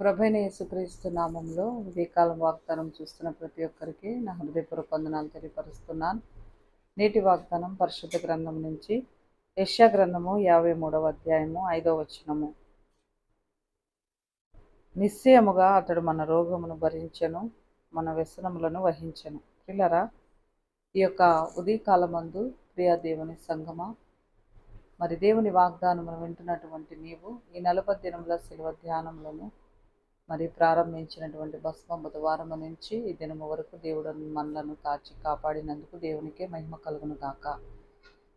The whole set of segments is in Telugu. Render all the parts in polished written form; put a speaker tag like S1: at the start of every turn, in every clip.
S1: ప్రభైన యేసుక్రీస్తు నామంలో ఉదయకాలం వాగ్దానం చూస్తున్న ప్రతి ఒక్కరికి నా హృదయపూర్వక వందనాలు తెలియపరుస్తున్నాను. నేటి వాగ్దానం పరిశుద్ధ గ్రంథం నుంచి యెషయా గ్రంథము 53వ అధ్యాయము 5వ వచనము. నిశ్చయముగా అతడు మన రోగమును భరించెను, మన వ్యసనములను వహించెను. పిల్లరా, ఈ యొక్క ఉదయకాలమందు ప్రియ దేవుని సంగమా, మరి దేవుని వాగ్దానమును వింటున్నటువంటి నీవు ఈ 40 దినముల శిలువ ధ్యానములను మరి ప్రారంభించినటువంటి భస్మ బుధవారం నుంచి ఈ దినము వరకు దేవుడు మనలను కాచి కాపాడినందుకు దేవునికే మహిమ కలుగును గాక.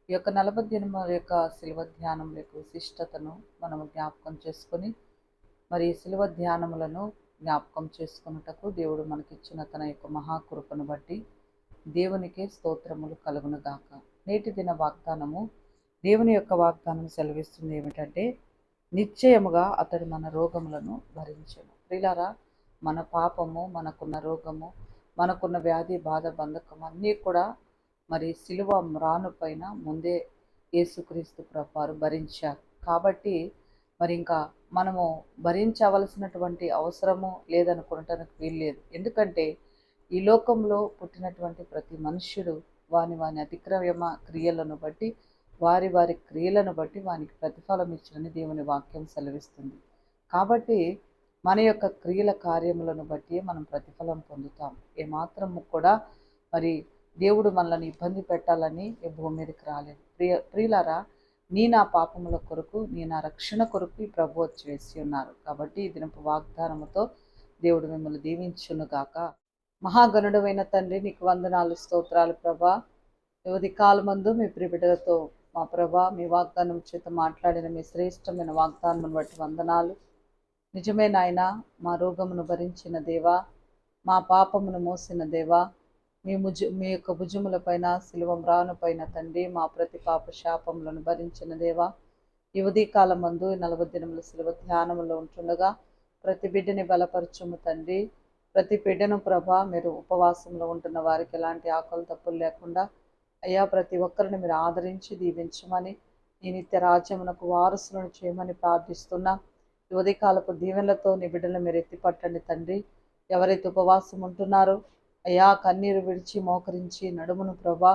S1: ఈ యొక్క 40 దినముల యొక్క శిలువ ధ్యానం యొక్క విశిష్టతను మనము జ్ఞాపకం చేసుకొని మరి శిలువ ధ్యానములను జ్ఞాపకం చేసుకున్నటకు దేవుడు మనకిచ్చిన తన యొక్క మహాకృపను బట్టి దేవునికే స్తోత్రములు కలుగును గాక. నేటి దిన వాగ్దానము, దేవుని యొక్క వాగ్దానం సెలవిస్తుంది ఏమిటంటే, నిశ్చయముగా అతడు మన రోగములను భరించెను. ప్రియులారా, మన పాపము, మనకున్న రోగము, మనకున్న వ్యాధి బాధ బంధకం అన్నీ కూడా మరి సిలువ మ్రాను పైన ముందే యేసుక్రీస్తు ప్రభువారు భరించారు. కాబట్టి మరి ఇంకా మనము భరించవలసినటువంటి అవసరము లేదనుకోవటానికి వీల్లేదు. ఎందుకంటే ఈ లోకంలో పుట్టినటువంటి ప్రతి మనుష్యుడు వాని అతిక్రమ క్రియలను బట్టి వారి క్రియలను బట్టి వానికి ప్రతిఫలం ఇచ్చినని దేవుని వాక్యం సెలవిస్తుంది. కాబట్టి మన యొక్క క్రియల కార్యములను బట్టి మనం ప్రతిఫలం పొందుతాం. ఏమాత్రము కూడా మరి దేవుడు మనల్ని ఇబ్బంది పెట్టాలని ఈ భూమి మీదకి రాలేదు. ప్రియులారా, నీ నా పాపముల కొరకు, నీ నా రక్షణ కొరకు ఈ ప్రభు వచ్చి వేసి ఉన్నారు. కాబట్టి ఈ దినపు వాగ్దానముతో దేవుడు మిమ్మల్ని దీవించునుగాక. మహాగణుడమైన తండ్రి, నీకు వందనాలు, స్తోత్రాలు ప్రభా. యువతి కాలమందు మీ ప్రియబిడ్డలతో మా ప్రభా మీ వాగ్దానం చేత మాట్లాడిన మీ శ్రేష్టమైన వాగ్దానం బట్టి వందనాలు. నిజమే నాయన, మా రోగమును భరించిన దేవా, మా పాపమును మోసిన దేవా, మీ యొక్క భుజముల పైన శిలువ మ్రాను పైన తండ్రి మా ప్రతి పాప శాపములను భరించిన దేవా, ఈ ఉదయకాలమందు 40 దినముల శిలువ ధ్యానములో ఉంటుండగా ప్రతి బిడ్డని బలపరచుము తండ్రి. ప్రతి బిడ్డను ప్రభా మీరు ఉపవాసంలో ఉంటున్న వారికి ఎలాంటి ఆకలి తప్పులు లేకుండా అయ్యా ప్రతి ఒక్కరిని మీరు ఆదరించి దీవించమని, నీ నిత్య రాజ్యమునకు వారసులను చేయమని ప్రార్థిస్తున్నా. ఈ ఉదయకాలపు దీవెనలతో నీ బిడ్డలను మీరు ఎత్తిపట్టండి తండ్రి. ఎవరైతే ఉపవాసం ఉంటున్నారో అయ్యా కన్నీరు విడిచి మోకరించి నడుమును ప్రభా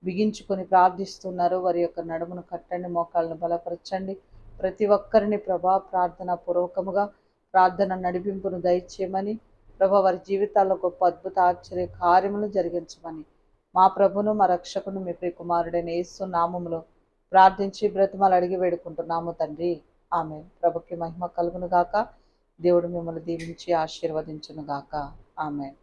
S1: బిగించుకొని ప్రార్థిస్తున్నారు, వారి యొక్క నడుమును కట్టండి, మోకాళ్ళను బలపరచండి. ప్రతి ఒక్కరిని ప్రభా ప్రార్థన పూర్వకముగా ప్రార్థన నడిపింపును దయచేయమని ప్రభా వారి జీవితాల్లో గొప్ప అద్భుత ఆశ్చర్య కార్యములు జరిగించమని మా ప్రభును మా రక్షకును మీ ప్రియ కుమారుడైన యేసు నామములో ప్రార్థించి బ్రతిమాలు అడిగి వేడుకుంటున్నాము తండ్రి. ఆమేన్. ప్రభుకి మహిమ కలుగును గాక. దేవుడు మిమ్మల్ని దీవించి ఆశీర్వదించును గాక. ఆమేన్.